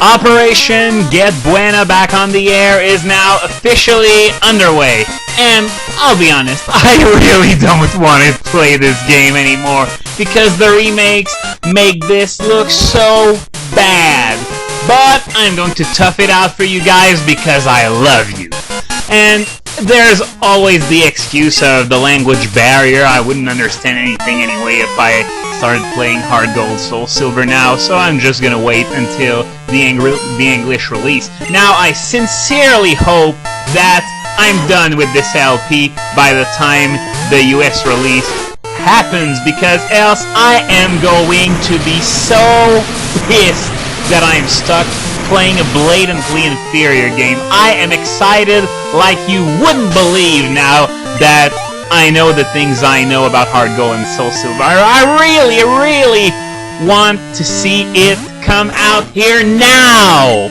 Operation Get Buena Back on the Air is now officially underway. And I'll be honest, I really don't want to play this game anymore because the remakes make this look so bad. But I'm going to tough it out for you guys because I love you. And there's always the excuse of the language barrier. I wouldn't understand anything anyway if I started playing Hard Gold Soul Silver now, so I'm just gonna wait until the English release. Now, I sincerely hope that I'm done with this LP by the time the US release happens, because else I am going to be so pissed that I'm stuck playing a blatantly inferior game. I am excited like you wouldn't believe now that I know the things I know about Hard Gold and Soul Silver. I really want to see it come out here now!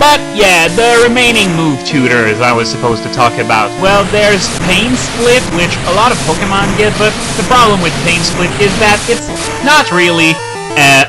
But yeah, the remaining move tutors I was supposed to talk about. Well, there's Pain Split, which a lot of Pokemon get, but the problem with Pain Split is that it's not really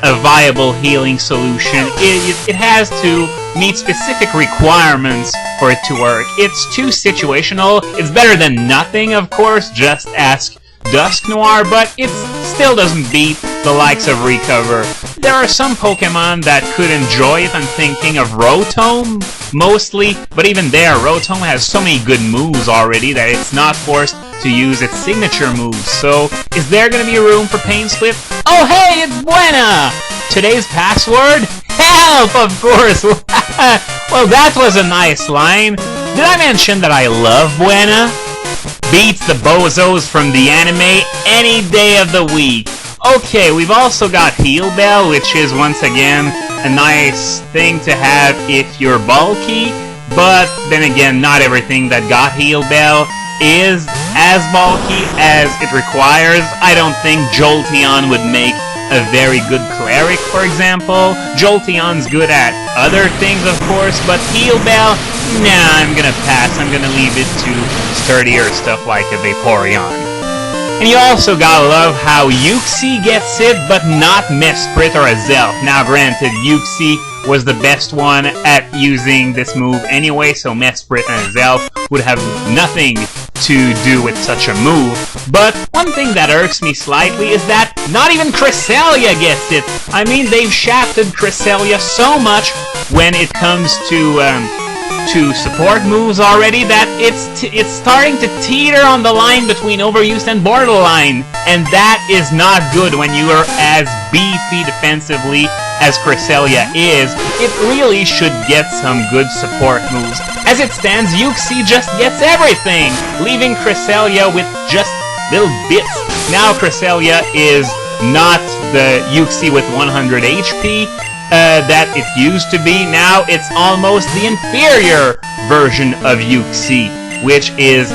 a viable healing solution. It has to meet specific requirements for it to work. It's too situational. It's better than nothing, of course, just ask Dusk Noir, but it still doesn't beat the likes of Recover. There are some Pokemon that could enjoy it. I'm thinking of Rotom, mostly, but even there, Rotom has so many good moves already that it's not forced to use its signature moves. So, is there gonna be room for Pain Split? Oh hey, it's Buena! Today's password? Help, of course! Well, that was a nice line. Did I mention that I love Buena? Beats the bozos from the anime any day of the week. Okay, we've also got Heal Bell, which is once again a nice thing to have if you're bulky, but then again, not everything that got Heal Bell is as bulky as it requires. I don't think Jolteon would make a very good cleric, for example. Jolteon's good at other things, of course, but Heal Bell, nah, I'm gonna pass. I'm gonna leave it to sturdier stuff like a Vaporeon. And you also gotta love how Uxie gets it, but not Mesprit or Azelf. Now granted, Uxie was the best one at using this move anyway, so Mesprit and Azelf would have nothing to do with such a move. But one thing that irks me slightly is that not even Cresselia gets it. I mean, they've shafted Cresselia so much when it comes to support moves already that it's starting to teeter on the line between overused and borderline, and that is not good when you are as beefy defensively as Cresselia is. It really should get some good support moves. As it stands, Uxie just gets everything, leaving Cresselia with just little bits. Now Cresselia is not the Uxie with 100 HP that it used to be. Now it's almost the inferior version of Uxie, which is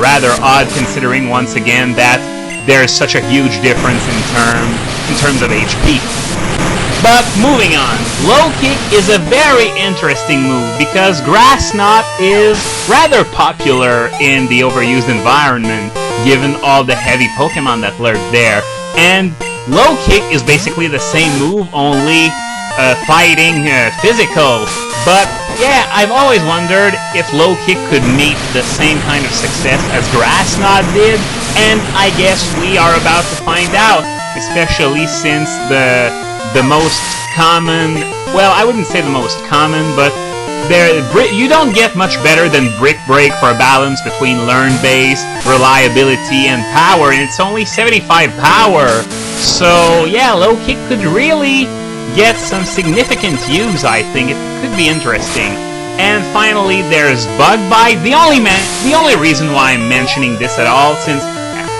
rather odd considering once again that there's such a huge difference in terms of HP. But moving on, Low Kick is a very interesting move because Grass Knot is rather popular in the overused environment given all the heavy Pokemon that lurk there. And Low Kick is basically the same move, only fighting physical. But yeah, I've always wondered if Low Kick could meet the same kind of success as Grass Knot did, and I guess we are about to find out, especially since the most common, well, I wouldn't say the most common, but you don't get much better than Brick Break for a balance between learn base, reliability, and power, and it's only 75 power. So yeah, Low Kick could really get some significant use, I think. It could be interesting. And finally, there's Bug Bite. The only reason why I'm mentioning this at all, since,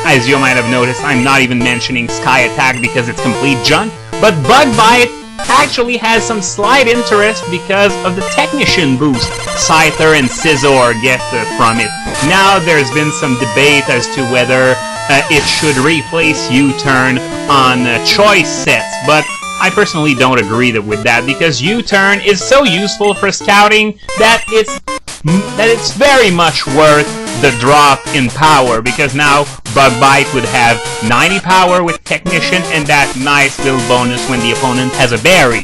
as you might have noticed, I'm not even mentioning Sky Attack because it's complete junk, but Bug Bite actually has some slight interest because of the Technician boost Scyther and Scizor get from it. Now there's been some debate as to whether it should replace U-Turn on choice sets, but I personally don't agree with that because U-Turn is so useful for scouting that it's very much worth the drop in power, because now Bug Bite would have 90 power with Technician and that nice little bonus when the opponent has a berry.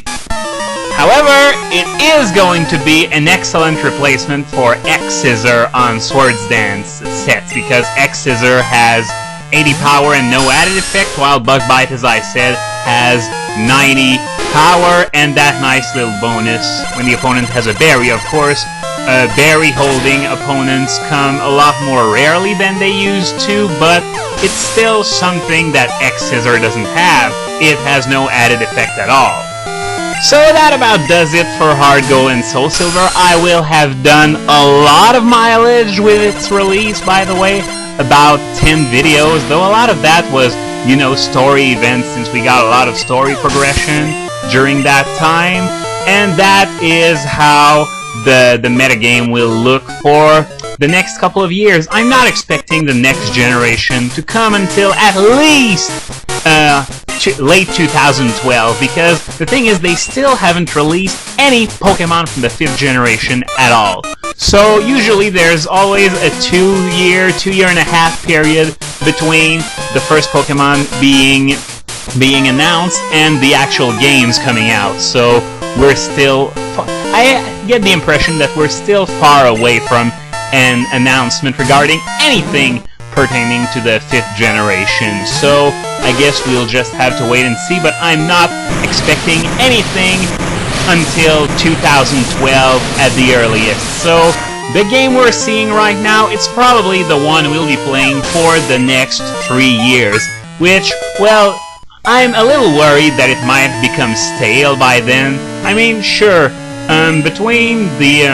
However, it is going to be an excellent replacement for Scizor on Swords Dance sets, because Scizor has 80 power and no added effect, while Bug Bite, as I said, has 90 power and that nice little bonus when the opponent has a berry, of course. Berry holding opponents come a lot more rarely than they used to, but it's still something that Scizor doesn't have. It has no added effect at all. So that about does it for Hard Gold and Soul Silver. I will have done a lot of mileage with its release, by the way, about 10 videos, though a lot of that was, you know, story events, since we got a lot of story progression during that time, and that is how the metagame will look for the next couple of years. I'm not expecting the next generation to come until at least late 2012, because the thing is, they still haven't released any Pokemon from the 5th generation at all. So usually there's always a 2-year-and-a-half period between the first Pokemon being announced and the actual games coming out. So we're still... I get the impression that we're still far away from an announcement regarding anything pertaining to the 5th generation. So I guess we'll just have to wait and see, but I'm not expecting anything until 2012 at the earliest. So the game we're seeing right now, it's probably the one we'll be playing for the next 3 years, which, well, I'm a little worried that it might become stale by then. I mean, sure, between the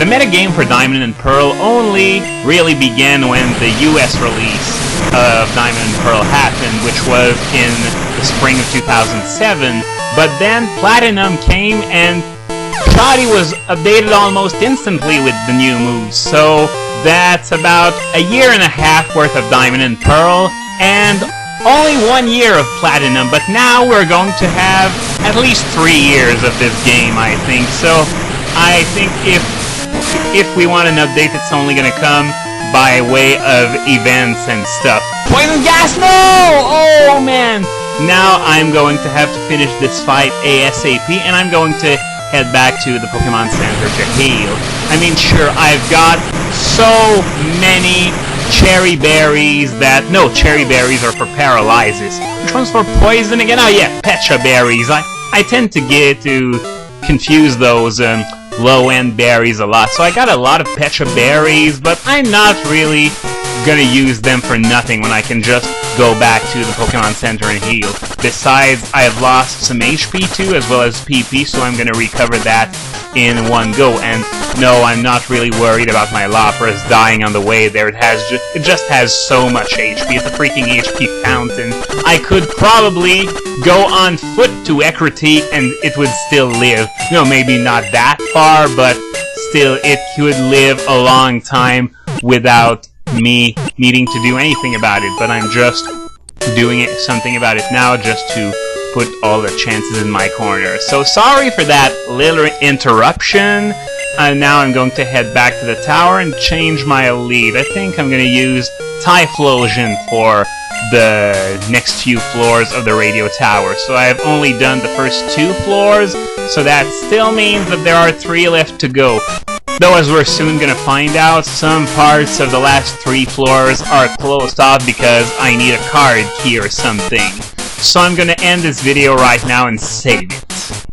metagame for Diamond and Pearl only really began when the US release of Diamond and Pearl happened, which was in the spring of 2007, but then Platinum came and Shoddy was updated almost instantly with the new moves, so that's about a year and a half worth of Diamond and Pearl, and only 1 year of Platinum, but now we're going to have at least 3 years of this game, I think. So I think if we want an update, it's only gonna come by way of events and stuff. Poison gas, no! Oh man! Now I'm going to have to finish this fight ASAP, and I'm going to head back to the Pokemon Center to heal. I mean, sure, I've got so many cherry berries that... No, cherry berries are for paralysis. Which one's for poison again? Oh yeah, Pecha berries. I tend to confuse those low-end berries a lot. So I got a lot of Pecha berries, but I'm not really gonna use them for nothing when I can just go back to the Pokemon Center and heal. Besides, I have lost some HP too, as well as PP, so I'm gonna recover that in one go. And no, I'm not really worried about my Lapras dying on the way there. It just has so much HP. It's a freaking HP fountain. I could probably go on foot to Ekriti and it would still live. No, maybe not that far, but still, it could live a long time without me needing to do anything about it. But I'm just doing something about it now just to put all the chances in my corner. So sorry for that little interruption. Now I'm going to head back to the tower and change my lead. I think I'm going to use Typhlosion for the next few floors of the radio tower. So I've only done the first 2 floors, so that still means that there are 3 left to go. Though, as we're soon gonna find out, some parts of the last 3 floors are closed off because I need a card key or something. So I'm gonna end this video right now and save it.